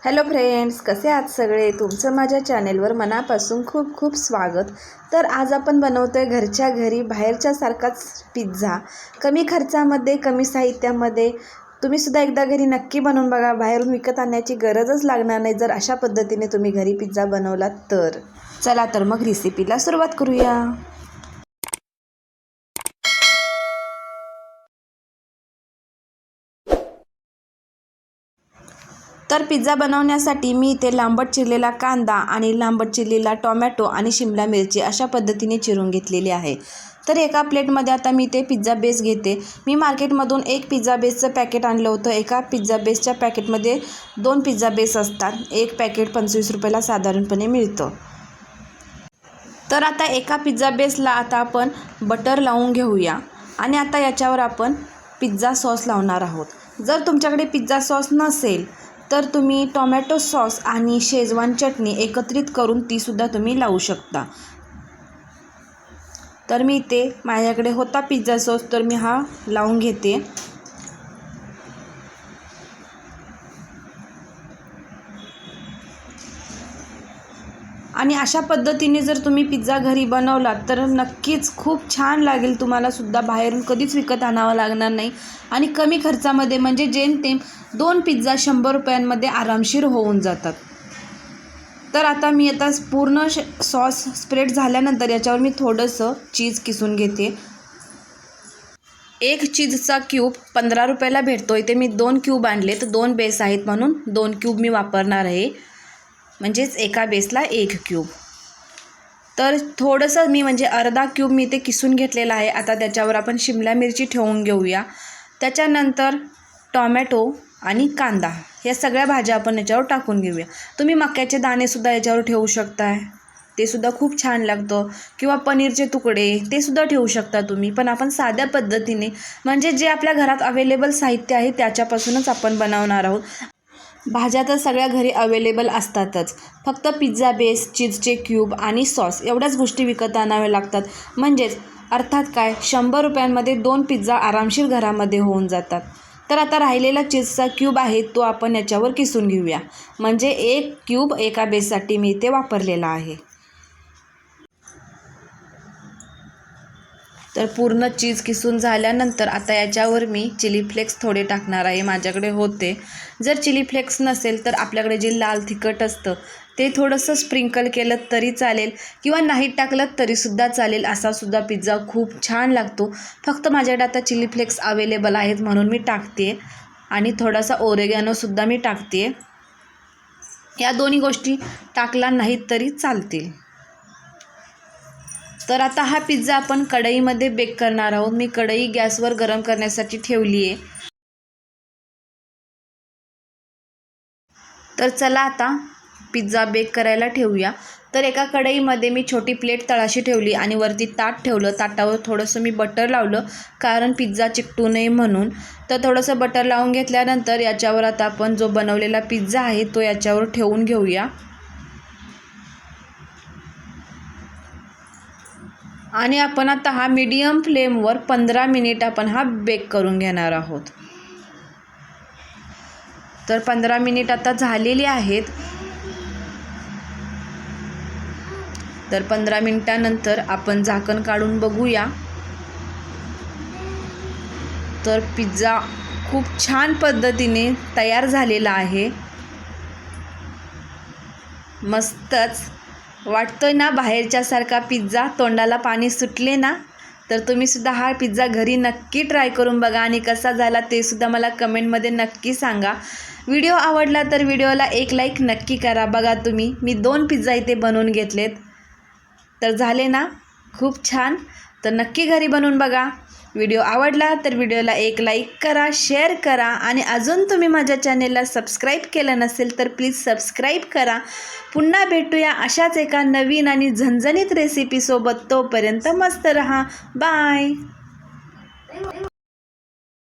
Hello friends, कसे आहात सगळे? तुमचं माझ्या चॅनेलवर मनापासून खूप खूप स्वागत. तर आज आपण बनवतो आहे घरच्या घरी बाहेरच्या सारखाच पिझ्झा, कमी खर्चामध्ये, कमी साहित्यामध्ये. तुम्हीसुद्धा एकदा घरी नक्की बनवून बघा. बाहेरून विकत आणण्याची गरजच लागणार नाही जर अशा पद्धतीने तुम्ही घरी पिझ्झा बनवलात तर. चला तर मग रेसिपीला सुरुवात करूया. तर पिझ्झा बनवण्यासाठी मी इथे लांबट चिरलेला कांदा आणि लांबट चिरलेला टोमॅटो आणि शिमला मिरची अशा पद्धतीने चिरून घेतलेली आहे. तर एका प्लेटमध्ये आता मी ते पिझ्झा बेस घेते. मी मार्केटमधून एक पिझ्झा बेसचं पॅकेट आणलं होतं. एका पिझ्झा बेसच्या पॅकेटमध्ये 2 पिझ्झा बेस असतात. एक पॅकेट 25 रुपयाला साधारणपणे मिळतं. तर आता एका पिझ्झा बेसला आता आपण बटर लावून घेऊया आणि आता याच्यावर आपण पिझ्झा सॉस लावणार आहोत. जर तुमच्याकडे पिझ्झा सॉस नसेल तर तुम्ही टोमॅटो सॉस आणि शेजवान चटणी एकत्रित करून तीसुद्धा तुम्ही लावू शकता. तर मी इथे माझ्याकडे होता पिझ्झा सॉस, तर मी हा लावून घेते. आणि अशा पद्धतीने जर तुम्ही पिझ्झा घरी बनवलात तर नक्कीच खूप छान लागेल. तुम्हालासुद्धा बाहेरून कधीच विकत आणावं लागणार नाही आणि कमी खर्चामध्ये, म्हणजे जेमतेम 2 पिझ्झा 100 रुपयांमध्ये आरामशीर होऊन जातात. तर आता मी पूर्ण सॉस स्प्रेड झाल्यानंतर याच्यावर मी थोडंसं चीज किसून घेते. एक चीजचा क्यूब 15 रुपयाला भेटतो. इथे मी 2 क्यूब आणले, तर 2 बेस आहेत म्हणून 2 क्यूब मी वापरणार आहे, म्हणजेच एका बेसला 1 क्यूब. तर थोडंसं मी म्हणजे अर्धा क्यूब मी ते किसून घेतलेला आहे. आता त्याच्यावर आपण शिमला मिरची ठेवून घेऊया. त्याच्यानंतर टोमॅटो आणि कांदा या सगळ्या भाज्या आपण याच्यावर टाकून घेऊया. तुम्ही मक्याचे दाणेसुद्धा याच्यावर ठेवू शकताय, ते सुद्धा खूप छान लागतं. किंवा पनीरचे तुकडे ते सुद्धा ठेवू शकता तुम्ही. पण आपण साध्या पद्धतीने, म्हणजे जे आपल्या घरात अवेलेबल साहित्य आहे त्याच्यापासूनच आपण बनवणार आहोत. भाज्या तर सगळ्या घरी अवेलेबल असतातच. फक्त पिझ्झा बेस, चीजचे क्यूब आणि सॉस एवढ्याच गोष्टी विकत आणाव्या लागतात. म्हणजेच अर्थात काय, 100 रुपयांमध्ये 2 पिझ्झा आरामशीर घरामध्ये होऊन जातात. तर आता राहिलेला चीजचा क्यूब आहे तो आपण याच्यावर किसून घेऊया. म्हणजे 1 क्यूब एका बेससाठी मी इथे वापरलेला आहे. तर पूर्ण चीज किसून झाल्यानंतर आता याच्यावर मी चिली फ्लेक्स थोडे टाकणार आहे. माझ्याकडे होते. जर चिली फ्लेक्स नसेल तर आपल्याकडे जे लाल तिखट असतं ते थोडंसं स्प्रिंकल केलं तरी चालेल किंवा नाही टाकलं तरीसुद्धा चालेल. असासुद्धा पिझ्झा खूप छान लागतो. फक्त माझ्याकडे आता चिली फ्लेक्स अवेलेबल आहेत म्हणून मी टाकते आणि थोडासा ओरेगॅनोसुद्धा मी टाकते. या दोन्ही गोष्टी टाकला नाहीत तरी चालतील. तर आता हा पिझ्झा आपण कढईमध्ये बेक करणार आहोत. मी कढई गॅसवर गरम करण्यासाठी ठेवली आहे. तर चला आता पिझ्झा बेक करायला ठेवूया. तर एका कढईमध्ये मी छोटी प्लेट तळाशी ठेवली आणि वरती ताट ठेवलं. ताटावर थोडंसं मी बटर लावलं, कारण पिझ्झा चिकटू नये म्हणून. तर थोडंसं बटर लावून घेतल्यानंतर याच्यावर आता आपण जो बनवलेला पिझ्झा आहे तो याच्यावर ठेवून घेऊया. आणि आपण आता हा मीडियम फ्लेमवर 15 मिनिट आपण हा बेक करून घेणार आहोत. तर 15 मिनिट आता झालेली आहेत. तर 15 मिनिटानंतर आपण झाकण काढून बघूया. तर पिझ्झा खूप छान पद्धतीने तयार झालेला आहे. मस्तच वाटतोय ना बाहेरच्यासारखा पिझ्झा? तोंडाला पाणी सुटले ना? तर तुम्हीसुद्धा हा पिझ्झा घरी नक्की ट्राय करून बघा आणि कसा झाला ते सुद्धा मला कमेंटमध्ये नक्की सांगा. व्हिडिओ आवडला तर व्हिडिओला एक लाईक नक्की करा. बघा तुम्ही, मी 2 पिझ्झा इथे बनवून घेतलेत. तर झाले ना खूप छान? तर नक्की घरी बनवून बघा. व्हिडिओ आवडला तर व्हिडिओला एक लाईक करा, शेअर करा आणि अजून तुम्ही माझ्या चॅनेलला सबस्क्राईब केलं नसेल तर प्लीज सबस्क्राईब करा. पुन्हा भेटूया अशाच एका नवीन आणि झणझणीत रेसिपीसोबत. तोपर्यंत मस्त रहा. बाय.